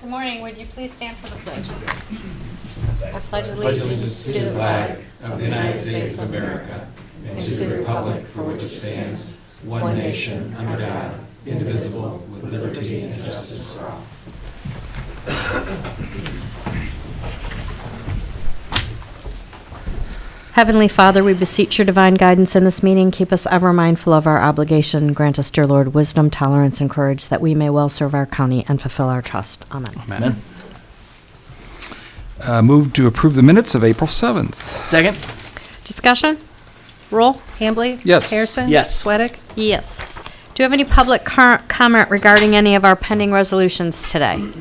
Good morning. Would you please stand for the pledge? I pledge allegiance to the flag of the United States of America and to the republic for which it stands, one nation, under God, indivisible, with liberty and justice for all. Heavenly Father, we beseech your divine guidance in this meeting. Keep us ever mindful of our obligation. Grant us, dear Lord, wisdom, tolerance, and courage that we may well serve our county and fulfill our trust. Amen. Amen. Move to approve the minutes of April 7th. Second? Discussion? Roll? Hambley? Yes. Harrison? Yes. Sweattick? Yes. Do you have any public comment regarding any of our pending resolutions today?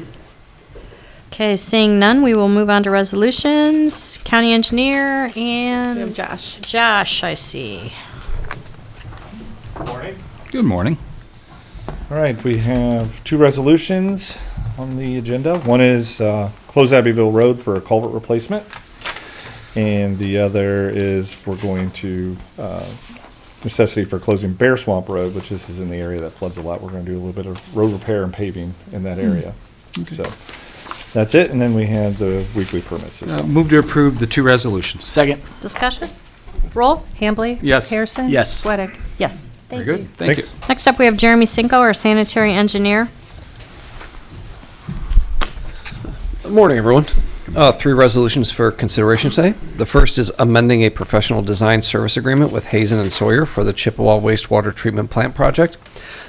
Okay, seeing none, we will move on to resolutions. County engineer and... We have Josh. Josh, I see. Good morning. All right, we have two resolutions on the agenda. One is close Abbeville Road for a culvert replacement. And the other is we're going to necessity for closing Bear Swamp Road, which is in the area that floods a lot. We're going to do a little bit of road repair and paving in that area. So that's it. And then we have the weekly permits as well. Move to approve the two resolutions. Second? Discussion? Roll? Hambley? Yes. Harrison? Yes. Sweattick? Yes. Very Thank good. you. Thank you. Thanks. Next up, we have Jeremy Cinco, our sanitary engineer. Good morning, everyone. Three resolutions for consideration today. The first is amending a professional design service agreement with Hazen and Sawyer for the Chippewa wastewater treatment plant project.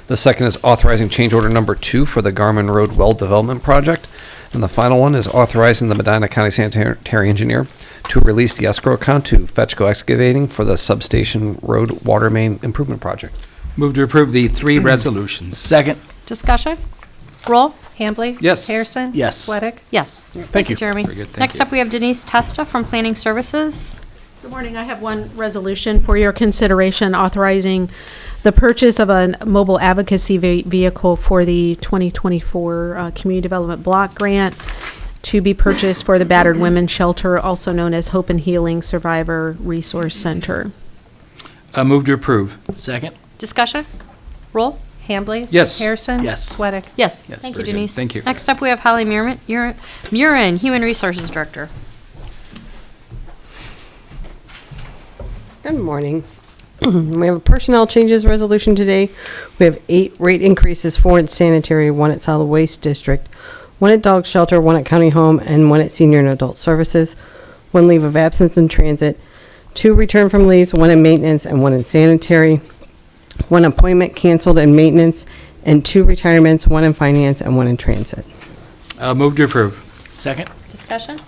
The second is authorizing change order number 2 for the Garmin Road Well Development Project. And the final one is authorizing the Medina County sanitary engineer to release the escrow account to Fetchco Excavating for the substation road water main improvement project. Move to approve the three resolutions. Second? Discussion? Roll? Hambley? Yes. Harrison? Yes. Sweattick? Yes. Thank you. Jeremy. Very good, thank Next you. up, we have Denise Testa from Planning Services. Good morning. I have one resolution for your consideration authorizing the purchase of a mobile advocacy vehicle for the 2024 Community Development Block Grant to be purchased for the Battered Women's Shelter, also known as Hope and Healing Survivor Resource Center. Move to approve. Second? Discussion? Roll? Hambley? Yes. Harrison? Yes. Sweattick? Yes. Yes, Thank you, very good. Denise. Thank you. Next up, we have Holly Murin, Human Resources Director. Good morning. We have a personnel changes resolution today. We have 8 rate increases, 4 at sanitary, 1 at solid waste district, 1 at dog shelter, 1 at county home, and 1 at senior and adult services, 1 leave of absence in transit, 2 return from leaves, 1 in maintenance and 1 in sanitary, 1 appointment canceled in maintenance, and 2 retirements, 1 in finance and 1 in transit. Move to approve. Second? Discussion?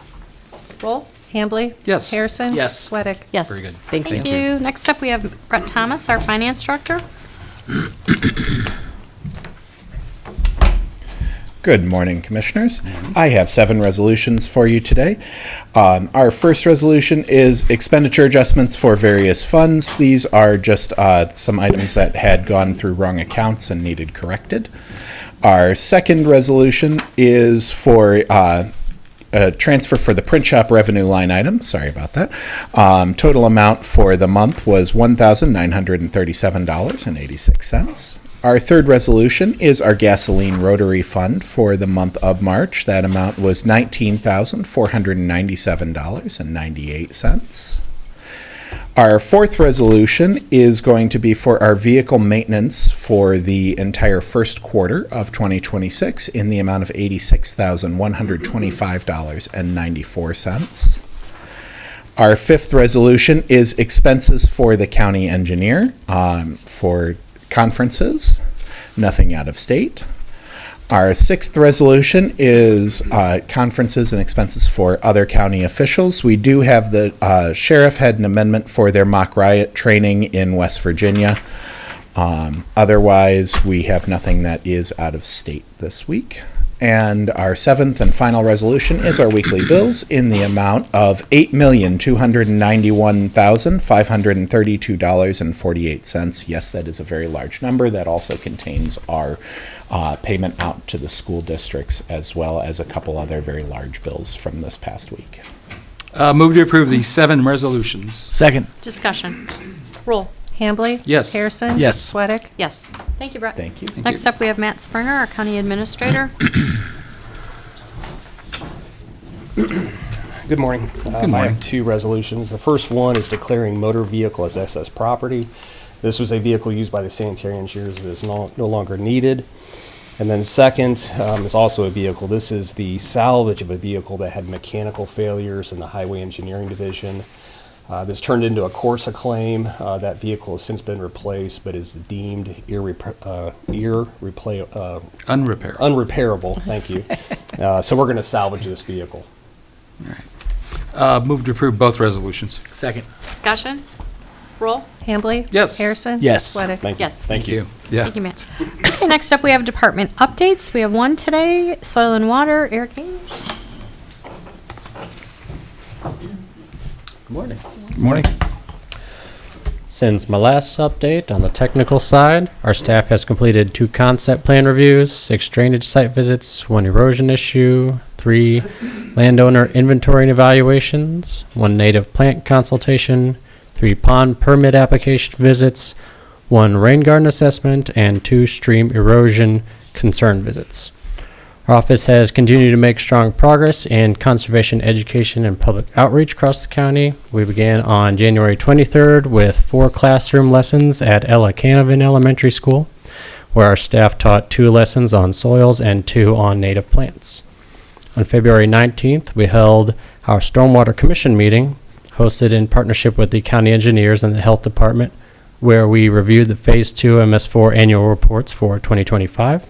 Roll? Hambley? Yes. Harrison? Yes. Sweattick? Yes. Very good. Thank you. Thank you. Next up, we have Brett Thomas, our Finance Director. Good morning, Commissioners. I have 7 resolutions for you today. Our first resolution is expenditure adjustments for various funds. These are just some items that had gone through wrong accounts and needed corrected. Our second resolution is for a transfer for the print shop revenue line item. Sorry about that. Total amount for the month was $1,937.86. Our third resolution is our gasoline rotary fund for the month of March. That amount was $19,497.98. Our fourth resolution is going to be for our vehicle maintenance for the entire first quarter of 2026 in the amount of $86,125.94. Our fifth resolution is expenses for the county engineer for conferences, nothing out of state. Our sixth resolution is conferences and expenses for other county officials. We do have the sheriff had an amendment for their mock riot training in West Virginia. Otherwise, we have nothing that is out of state this week. And our seventh and final resolution is our weekly bills in the amount of $8,291,532.48. Yes, that is a very large number. That also contains our payment out to the school districts, as well as a couple other very large bills from this past week. Move to approve the 7 resolutions. Second? Discussion. Roll. Hambley? Yes. Harrison? Yes. Sweattick? Yes. Thank you, Brett. Thank you. Next up, we have Matt Springer, our County Administrator. Good morning. I morning. have two resolutions. The first one is declaring motor vehicle as excess property. This was a vehicle used by the sanitary engineers that is no longer needed. And then second is also a vehicle. This is the salvage of a vehicle that had mechanical failures in the Highway Engineering Division. This turned into a Corsa claim. That vehicle has since been replaced, but is deemed unrepairable. Thank you. So we're going to salvage this vehicle. Move to approve both resolutions. Second. Discussion? Roll? Hambley? Yes. Harrison? Yes. Sweattick? Thank you. Yes. Thank you. Yeah. Thank you, Mitch. Okay, next up, we have department updates. We have one today, Soil and Water, Eric Hayes. Good morning. Good morning. Since my last update on the technical side, our staff has completed 2 concept plan reviews, 6 drainage site visits, 1 erosion issue, 3 landowner inventory and evaluations, 1 native plant consultation, 3 pond permit application visits, 1 rain garden assessment, and 2 stream erosion concern visits. Our office has continued to make strong progress in conservation education and public outreach across the county. We began on January 23rd with 4 classroom lessons at Ella Canavan Elementary School, where our staff taught 2 lessons on soils and 2 on native plants. On February 19th, we held our Stormwater Commission meeting, hosted in partnership with the county engineers and the health department, where we reviewed the Phase 2 MS4 annual reports for 2025.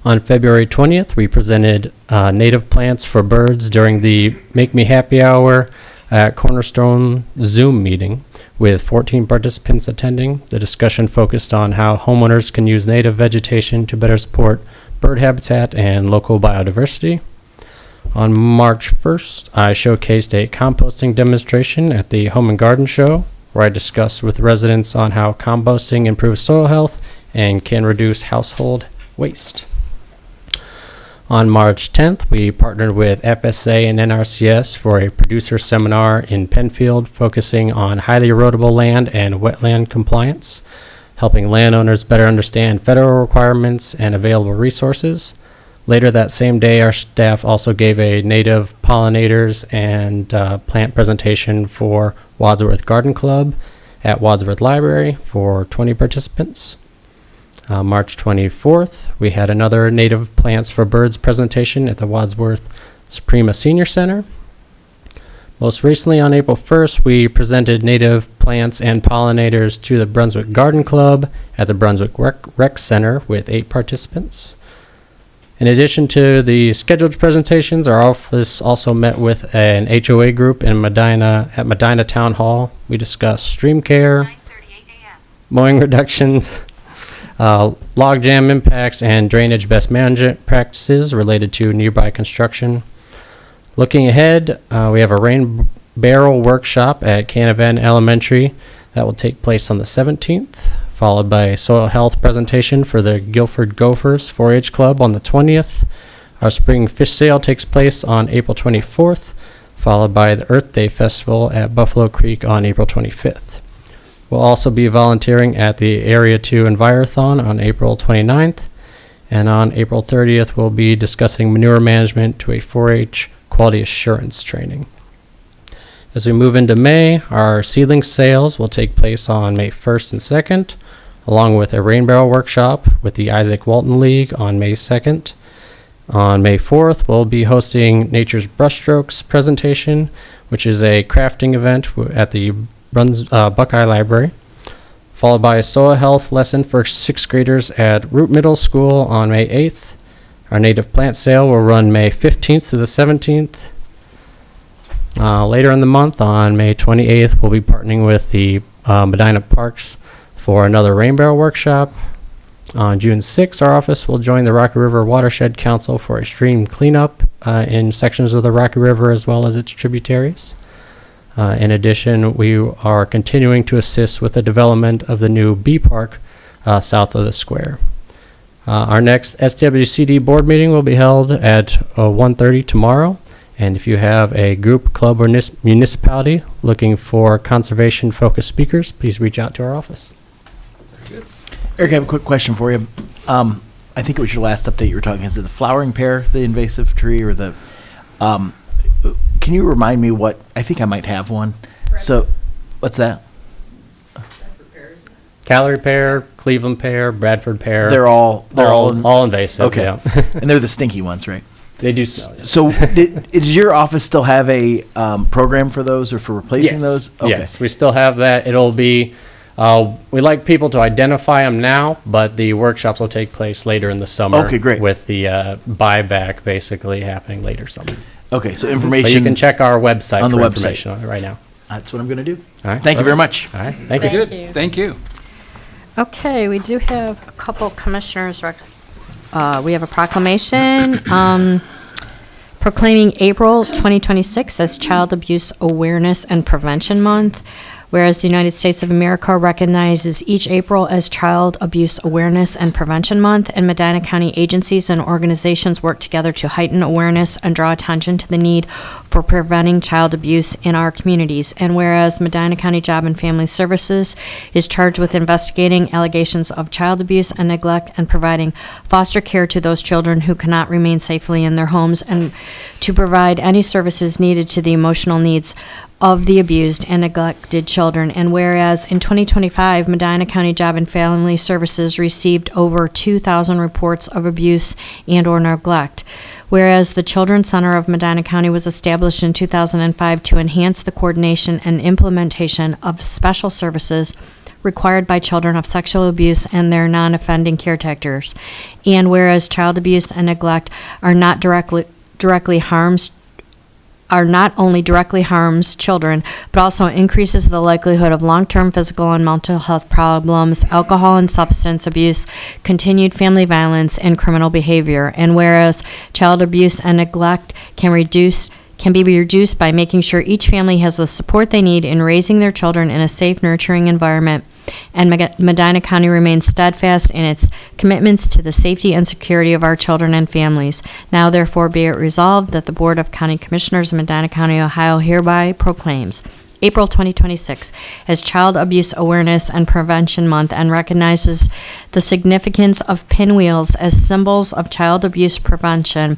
On February 20th, we presented native plants for birds during the Make Me Happy Hour at Cornerstone Zoom meeting, with 14 participants attending. The discussion focused on how homeowners can use native vegetation to better support bird habitat and local biodiversity. On March 1st, I showcased a composting demonstration at the Home and Garden Show, where I discussed with residents on how composting improves soil health and can reduce household waste. On March 10th, we partnered with FSA and NRCS for a producer seminar in Penfield focusing on highly erodible land and wetland compliance, helping landowners better understand federal requirements and available resources. Later that same day, our staff also gave a native pollinators and plant presentation for Wadsworth Garden Club at Wadsworth Library for 20 participants. March 24th, we had another Native Plants for Birds presentation at the Wadsworth Suprema Senior Center. Most recently, on April 1st, we presented native plants and pollinators to the Brunswick Garden Club at the Brunswick Rec Center with 8 participants. In addition to the scheduled presentations, our office also met with an HOA group in Medina Town Hall. We discussed stream care, mowing reductions, logjam impacts, and drainage best management practices related to nearby construction. Looking ahead, we have a rain barrel workshop at Canavan Elementary that will take place on the 17th, followed by a soil health presentation for the Guilford Gophers 4-H Club on the 20th. Our spring fish sale takes place on April 24th, followed by the Earth Day Festival at Buffalo Creek on April 25th. We'll also be volunteering at the Area 2 Envirothon on April 29th, and on April 30th, we'll be discussing manure management to a 4-H quality assurance training. As we move into May, our seedling sales will take place on May 1st and 2nd, along with a rain barrel workshop with the Isaac Walton League on May 2nd. On May 4th, we'll be hosting Nature's Brushstrokes presentation, which is a crafting event at the Buckeye Library, followed by a soil health lesson for 6th graders at Root Middle School on May 8th. Our native plant sale will run May 15th to the 17th. Later in the month, on May 28th, we'll be partnering with the Medina Parks for another rain barrel workshop. On June 6th, our office will join the Rocky River Watershed Council for a stream cleanup in sections of the Rocky River as well as its tributaries. In addition, we are continuing to assist with the development of the new bee park south of the square. Our next SWCD board meeting will be held at 1:30 tomorrow. And if you have a group, club, or municipality looking for conservation-focused speakers, please reach out to our office. Eric, I have a quick question for you. I think it was your last update you were talking. Is it the flowering pear, the invasive tree, or the? Can you remind me what, I think I might have one. So, what's that? Calorie pear, Cleveland pear, Bradford pear. They're all all invasive. okay. Yeah. And they're the stinky ones, right? They do smell. Yes. So, does your office still have a program for those or for replacing Yes. those? Okay. Yes, we still have that. It'll be, we like people to identify them now, but the workshops will take place later in the summer. Okay, great. With the buyback basically happening later summer. Okay, so information. But you can check our website on the for website. information on it right now. That's what I'm going to do. All right. Thank you very much. All right. Thank you. Very good. Thank you. Okay, we do have a couple commissioners. We have a proclamation proclaiming April 2026 as Child Abuse Awareness and Prevention Month. Whereas the United States of America recognizes each April as Child Abuse Awareness and Prevention Month, and Medina County agencies and organizations work together to heighten awareness and draw attention to the need for preventing child abuse in our communities. And whereas Medina County Job and Family Services is charged with investigating allegations of child abuse and neglect and providing foster care to those children who cannot remain safely in their homes, and to provide any services needed to the emotional needs of the abused and neglected children. And whereas in 2025, Medina County Job and Family Services received over 2,000 reports of abuse and or neglect. Whereas the Children's Center of Medina County was established in 2005 to enhance the coordination and implementation of special services required by children of sexual abuse and their non-offending caretakers. And whereas child abuse and neglect are not only directly harms children, but also increases the likelihood of long-term physical and mental health problems, alcohol and substance abuse, continued family violence, and criminal behavior. And whereas child abuse and neglect can be reduced by making sure each family has the support they need in raising their children in a safe, nurturing environment. And Medina County remains steadfast in its commitments to the safety and security of our children and families. Now, therefore, be it resolved that the Board of County Commissioners of Medina County, Ohio hereby proclaims April 2026 as Child Abuse Awareness and Prevention Month, and recognizes the significance of pinwheels as symbols of child abuse prevention,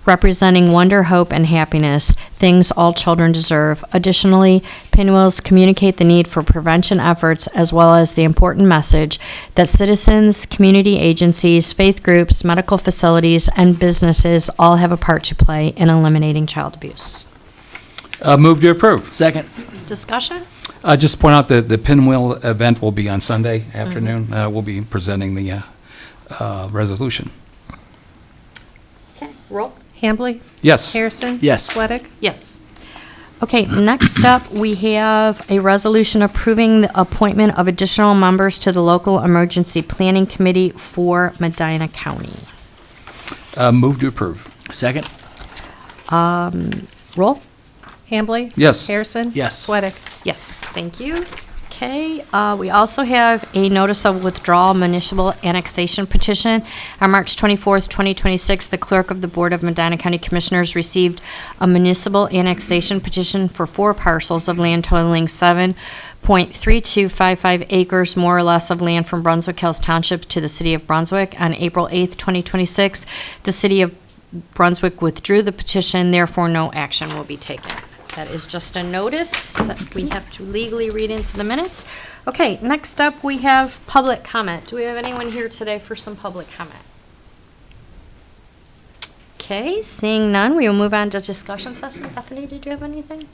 representing wonder, hope, and happiness, things all children deserve. Additionally, pinwheels communicate the need for prevention efforts, as well as the important message that citizens, community agencies, faith groups, medical facilities, and businesses all have a part to play in eliminating child abuse. Move to approve. Second. Discussion? Just point out that the Pinwheel event will be on Sunday afternoon. We'll be presenting the resolution. Okay, roll. Hambley? Yes. Harrison? Yes. Sweattick? Yes. Okay, next up, we have a resolution approving the appointment of additional members to the local emergency planning committee for Medina County. Move to approve. Second. Roll. Hambley? Yes. Harrison? Yes. Sweattick? Yes, thank you. Okay, we also have a notice of withdrawal municipal annexation petition. On March 24th, 2026, the clerk of the Board of Medina County Commissioners received a municipal annexation petition for 4 parcels of land totaling 7.3255 acres, more or less, of land from Brunswick Hills Township to the city of Brunswick. On April 8th, 2026, the city of Brunswick withdrew the petition, therefore no action will be taken. That is just a notice that we have to legally read into the minutes. Okay, next up, we have public comment. Do we have anyone here today for some public comment? Okay, seeing none, we will move on to discussion session. Bethany, did you have anything?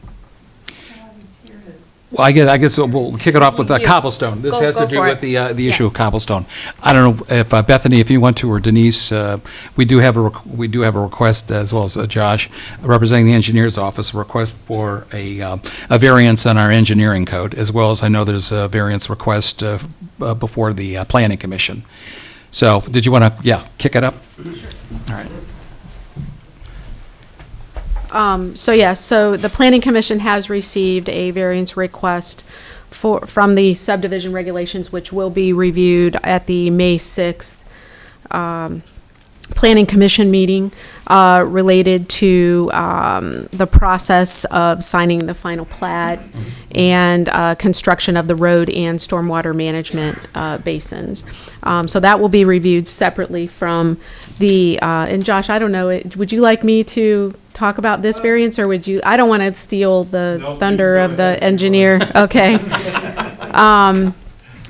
Well, I guess we'll kick it off with You- cobblestone. This go- has to go do for with it. the issue Yeah. of cobblestone. I don't know if Bethany, if you want to, or Denise, we do have a request, as well as Josh, representing the engineer's office, a request for a variance on our engineering code, as well as I know there's a variance request before the planning commission. So, did you want to, kick it up? All right. So the Planning Commission has received a variance request from the subdivision regulations, which will be reviewed at the May 6th Planning Commission meeting related to the process of signing the final plat and construction of the road and stormwater management basins. So that will be reviewed separately from the, and Josh, I don't know, would you like me to talk about this variance, or would you, I don't want to steal the thunder of the engineer. Okay.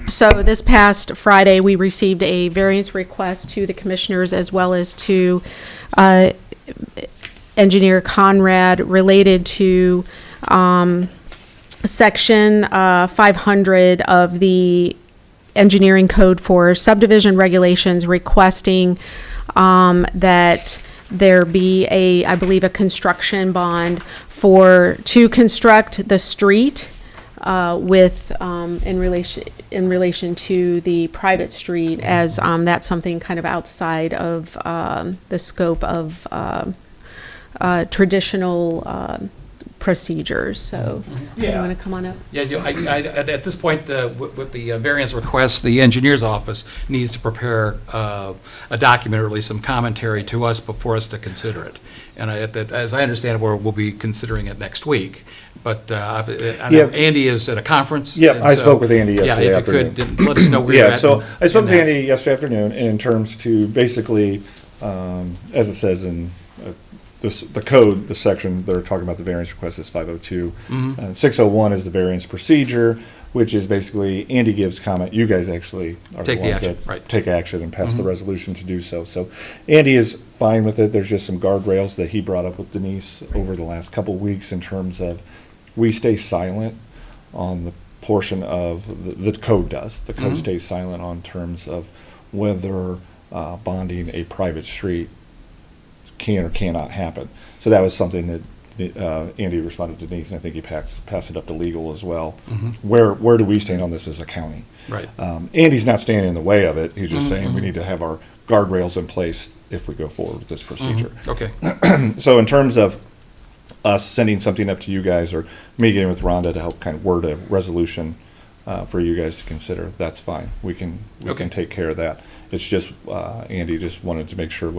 So this past Friday, we received a variance request to the commissioners as well as to Engineer Conrad related to Section 500 of the engineering code for subdivision regulations, requesting that there be I believe, a construction bond to construct the street with in relation to the private street, as that's something kind of outside of the scope of traditional procedures. So, you want to come on up? Yeah, at this point, with the variance request, the engineer's office needs to prepare a document, or at least some commentary to us before us to consider it. And as I understand it, we'll be considering it next week. But I know Andy is at a conference. Yeah, I spoke with Andy yesterday Yeah, if you could, let us know where you're at. So I spoke with Andy yesterday afternoon in terms to basically, as it says in the code, the section they're talking about, the variance request is 502. 601 is the variance procedure, which is basically Andy gives comment. You guys actually are the ones that take action and pass the resolution to do so. So Andy is fine with it. There's just some guardrails that he brought up with Denise over the last couple of weeks in terms of we stay silent on the portion of the code does. The code stays silent on terms of whether bonding a private street can or cannot happen. So that was something that Andy responded to Denise, and I think he passed it up to legal as well. Where do we stand on this as a county? Right. Andy's not standing in the way of it. He's just saying we need to have our guardrails in place if we go forward with this procedure. Okay. So in terms of us sending something up to you guys, or me getting with Rhonda to help kind of word a resolution for you guys to consider, that's fine. We can take care of that. It's just Andy just wanted to make sure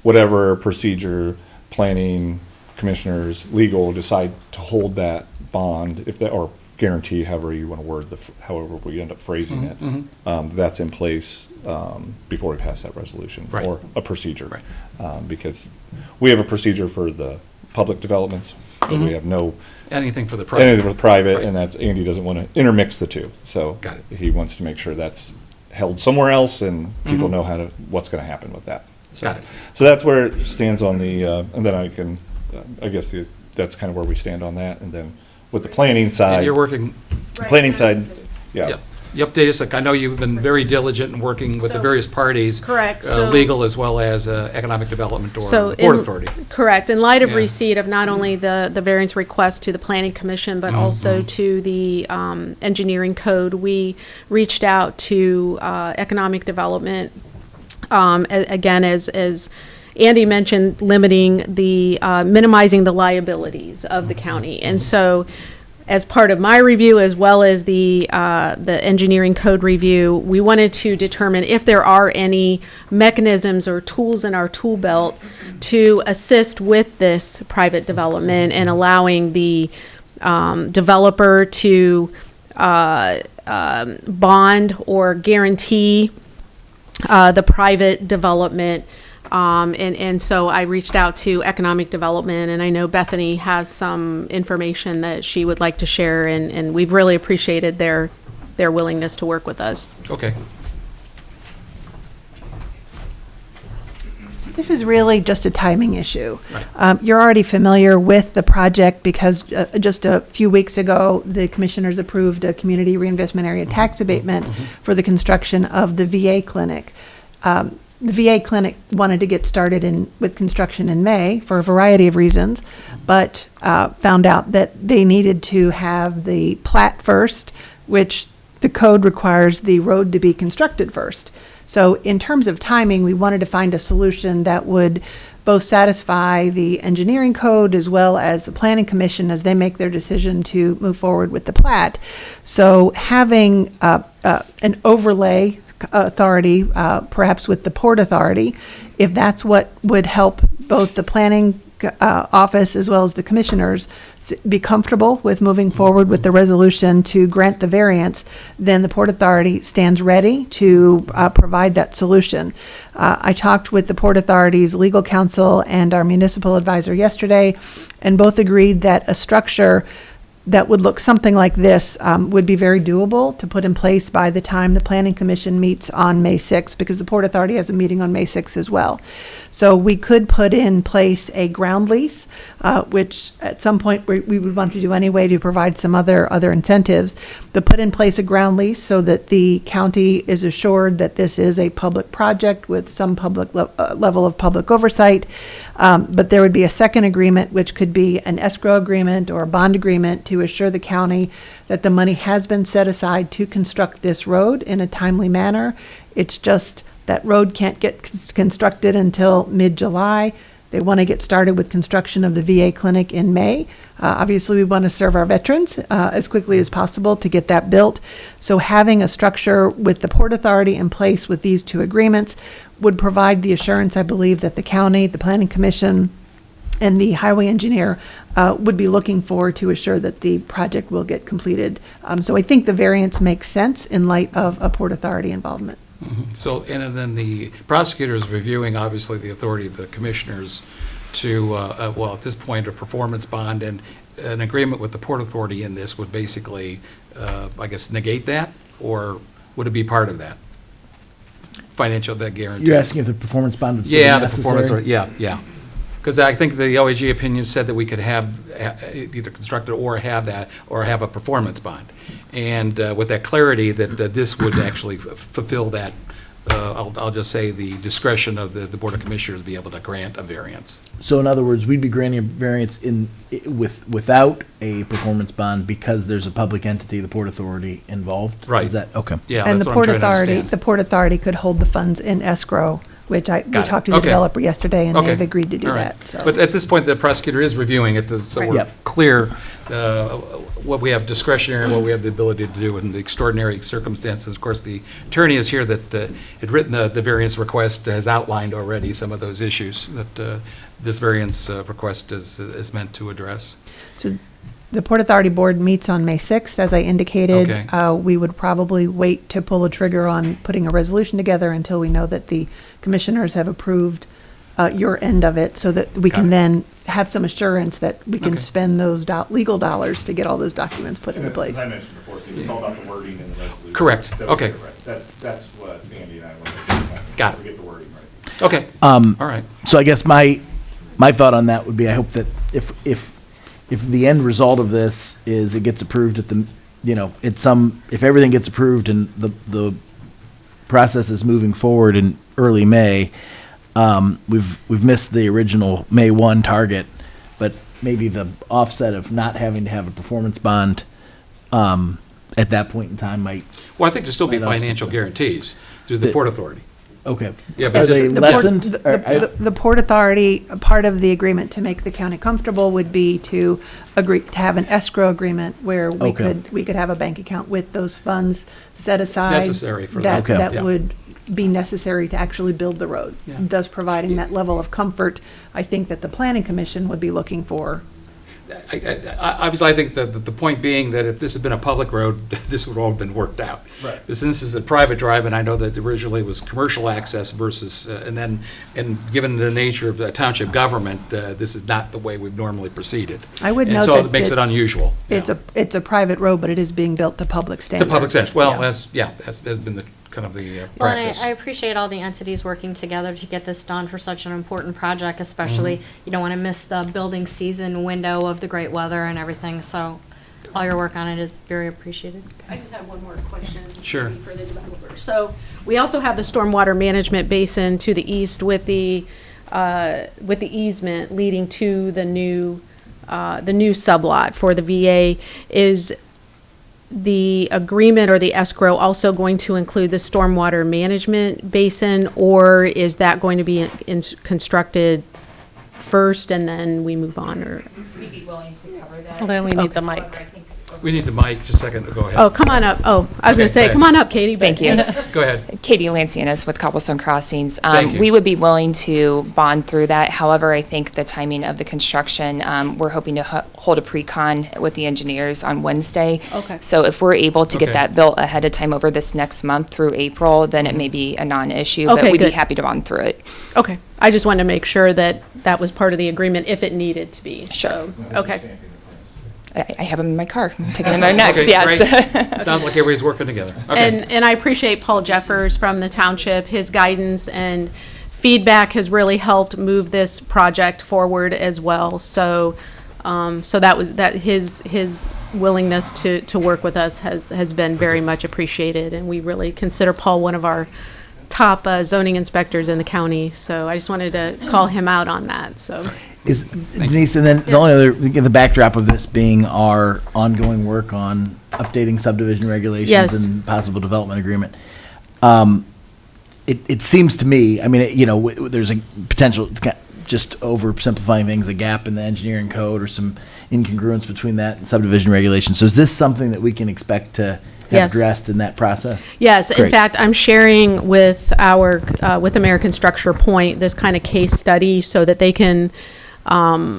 whatever procedure, planning, commissioners, legal decide to hold that bond, or guarantee, however you want to word however we end up phrasing it, that's in place before we pass that resolution, or a procedure. Because we have a procedure for the public developments, but we have anything for the private. And that's, Andy doesn't want to intermix the two. So he wants to make sure that's held somewhere else and people know what's going to happen with that. So, Got it. So that's where it stands on the, and then I can, I guess that's kind of where we stand on that. And then with the planning side. And you're working. Planning side, yeah. Yep. You update us. I know you've been very diligent in working with the various parties. Correct. Legal as well as economic development or the Port Authority. Correct. In light of receipt of not only the variance request to the Planning Commission, but also to the engineering code, we reached out to economic development. Again, as Andy mentioned, minimizing the liabilities of the county. And so as part of my review, as well as the engineering code review, we wanted to determine if there are any mechanisms or tools in our tool belt to assist with this private development and allowing the developer to bond or guarantee the private development. And so I reached out to economic development, and I know Bethany has some information that she would like to share, and we've really appreciated their willingness to work with us. Okay. So this is really just a timing issue. Right. You're already familiar with the project because just a few weeks ago, the commissioners approved a community reinvestment area tax abatement for the construction of the VA clinic. The VA clinic wanted to get started with construction in May for a variety of reasons, but found out that they needed to have the plat first, which the code requires the road to be constructed first. So in terms of timing, we wanted to find a solution that would both satisfy the engineering code as well as the planning commission as they make their decision to move forward with the plat. So having an overlay authority, perhaps with the Port Authority, if that's what would help both the planning office as well as the commissioners be comfortable with moving forward with the resolution to grant the variance, then the Port Authority stands ready to provide that solution. I talked with the Port Authority's legal counsel and our municipal advisor yesterday, and both agreed that a structure that would look something like this would be very doable to put in place by the time the Planning Commission meets on May 6th, because the Port Authority has a meeting on May 6th as well. So we could put in place a ground lease, which at some point we would want to do anyway to provide some other incentives, but put in place a ground lease so that the county is assured that this is a public project with some public level of public oversight. But there would be a second agreement, which could be an escrow agreement or a bond agreement to assure the county that the money has been set aside to construct this road in a timely manner. It's just that road can't get constructed until mid-July. They want to get started with construction of the VA clinic in May. Obviously, we want to serve our veterans as quickly as possible to get that built. So having a structure with the Port Authority in place with these two agreements would provide the assurance, I believe, that the county, the Planning Commission, and the highway engineer would be looking for to assure that the project will get completed. So I think the variance makes sense in light of a Port Authority involvement. So, and then the prosecutor is reviewing, obviously, the authority of the commissioners to, well, at this point, a performance bond, and an agreement with the Port Authority in this would basically, I guess, negate that, or would it be part of that? Financial, that guarantee? You're asking if the performance bond would still be Yeah, the necessary? performance, yeah. Because I think the OAG opinion said that we could have either construct it or have that, or have a performance bond. And with that clarity that this would actually fulfill that, I'll just say the discretion of the Board of Commissioners to be able to grant a variance. So in other words, we'd be granting a variance without a performance bond because there's a public entity, the Port Authority, involved? Right. Is that, okay. Yeah, And that's the what I'm Port trying to Authority, understand. the Port Authority could hold the funds in escrow, which we Got it. talked to the Okay. developer yesterday, and Okay. they've agreed to do All right. that. So. But at this point, the prosecutor is reviewing it, so Right. we're Yep. clear what we have discretionary and what we have the ability to do in the extraordinary circumstances. Of course, the attorney is here that had written the variance request, has outlined already some of those issues that this variance request is meant to address. So the Port Authority Board meets on May 6th, as I indicated. Okay. We would probably wait to pull the trigger on putting a resolution together until we know that the commissioners have approved your end of it, so that we Got can it. then have some assurance that we can Okay. spend those legal dollars to get all those documents put into place. As I mentioned before, Steve, it's all about the wording in the resolution. Correct. That we Okay. get right. That's what Sandy and I want to do. Got it. We get the wording right. Okay, all right. So I guess my thought on that would be, I hope that if the end result of this is it gets approved at the, if everything gets approved and the process is moving forward in early May, we've missed the original May 1 target, but maybe the offset of not having to have a performance bond at that point in time might, Well, I think there'll still be Might also- financial guarantees through the Port Authority. okay. Yeah, Are but they The Port- lessened? The Port Authority, part of the agreement to make the county comfortable would be to agree, to have an escrow agreement where Okay. we could have a bank account with those funds set aside. Necessary for that. Okay. That Yeah. would be necessary to actually build the road. Yeah. Thus providing that level of comfort, I think that the Planning Commission would be looking for. Obviously, I think that the point being that if this had been a public road, this would all have been worked out. Right. But since this is a private drive, and I know that originally it was commercial access versus, and given the nature of the township government, this is not the way we've normally proceeded. I would And note so that it makes it unusual. It's a private road, but it is being built to public To standards. public sense, well, Yeah. that's been the kind of the Well, and practice. I appreciate all the entities working together to get this done for such an important project, especially, you don't want to miss the building season window of the great weather and everything, so all your work on it is very appreciated. I just have one more question. Sure. maybe for the developer. So we also have the stormwater management basin to the east with the easement leading to the new sublot for the VA. Is the agreement or the escrow also going to include the stormwater management basin, or is that going to be constructed first and then we move on, or? We'd be willing to cover that. Hold on, we need the mic. However, I think We need the mic, just a second, go ahead. Oh, come on up. Oh, I was Okay, going to say, go come on up, Katie. but- Thank you. Go ahead. Katie Lancianis with Cobblestone Crossings. Thank you. We would be willing to bond through that. However, I think the timing of the construction, we're hoping to hold a pre-con with the engineers on Wednesday. Okay. So if we're able to get Okay. that built ahead of time over this next month through April, then it may be a non-issue, Okay, but we'd be good. happy to bond through it. Okay. I just wanted to make sure that that was part of the agreement if it needed to be. Sure. So, okay. I have them in my car. I'm taking them there next, Okay, yes. great. Sounds like everybody's working together. Okay. And I appreciate Paul Jeffers from the township, his guidance and feedback has really helped move this project forward as well. So, his willingness to work with us has been very much appreciated, and we really consider Paul one of our top zoning inspectors in the county. So I just wanted to call him out on that. So. Is Denise, and then the only other, the backdrop of this being our ongoing work on updating subdivision regulations Yes. and possible development agreement. It seems to me, I mean, there's a potential, just oversimplifying things, a gap in the engineering code or some incongruence between that and subdivision regulations. So is this something that we can expect to have Yes. addressed in that process? Yes, in Great. fact, I'm sharing with with American Structure Point, this kind of case study so that they can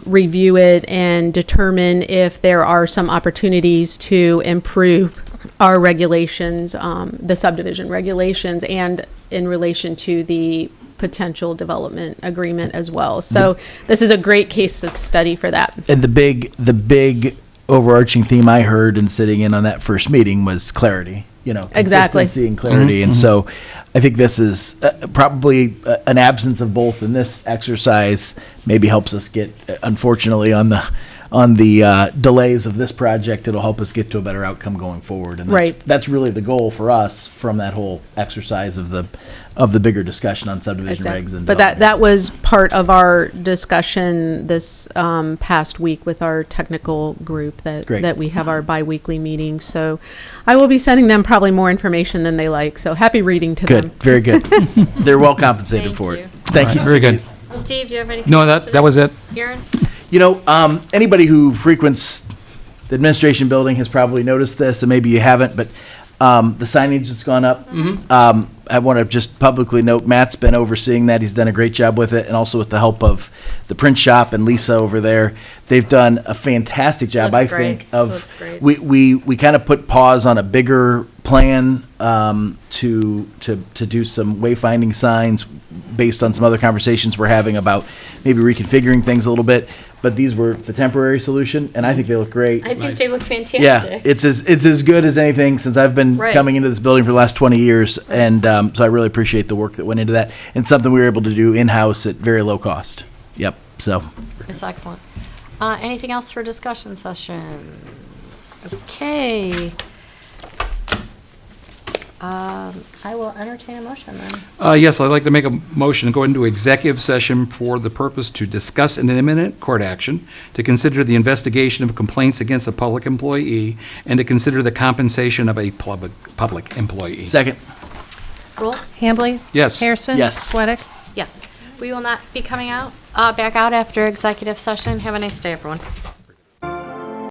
review it and determine if there are some opportunities to improve our regulations, the subdivision regulations, and in relation to the potential development agreement as well. So this is a great case study for that. And the big overarching theme I heard in sitting in on that first meeting was clarity, Exactly. consistency and clarity. And so I think this is probably an absence of both in this exercise maybe helps us get, unfortunately, on the delays of this project, it'll help us get to a better outcome going forward. And Right. that's really the goal for us from that whole exercise of the bigger discussion on subdivision regs and But that was part of our discussion this past week with our technical group Great. that we have our biweekly meetings. So I will be sending them probably more information than they like. So happy reading to them. Good, very good. They're well compensated Thank for you. it. Thank you. Very good. Steve, do you have anything? No, else that was it. Aaron? Anybody who frequents the administration building has probably noticed this, and maybe you haven't, but the signage that's gone up. I want to just publicly note Matt's been overseeing that. He's done a great job with it, and also with the help of the print shop and Lisa over there. They've done a fantastic job, Looks I think, great. of Looks great. we kind of put pause on a bigger plan to do some wayfinding signs based on some other conversations we're having about maybe reconfiguring things a little bit. But these were the temporary solution, and I think they look great. I think they look fantastic. Yeah, it's as good as anything since I've been Right. coming into this building for the last 20 years, and so I really appreciate the work that went into that, and something we were able to do in-house at very low cost. Yep, so. It's excellent. Anything else for discussion session? Okay. I will entertain a motion then. Yes, I'd like to make a motion to go into executive session for the purpose to discuss an imminent court action, to consider the investigation of complaints against a public employee, and to consider the compensation of a public employee. Second. Roll? Hambley? Yes. Harrison? Yes. Sweattick? Yes. We will not be coming back out after executive session. Have a nice day, everyone.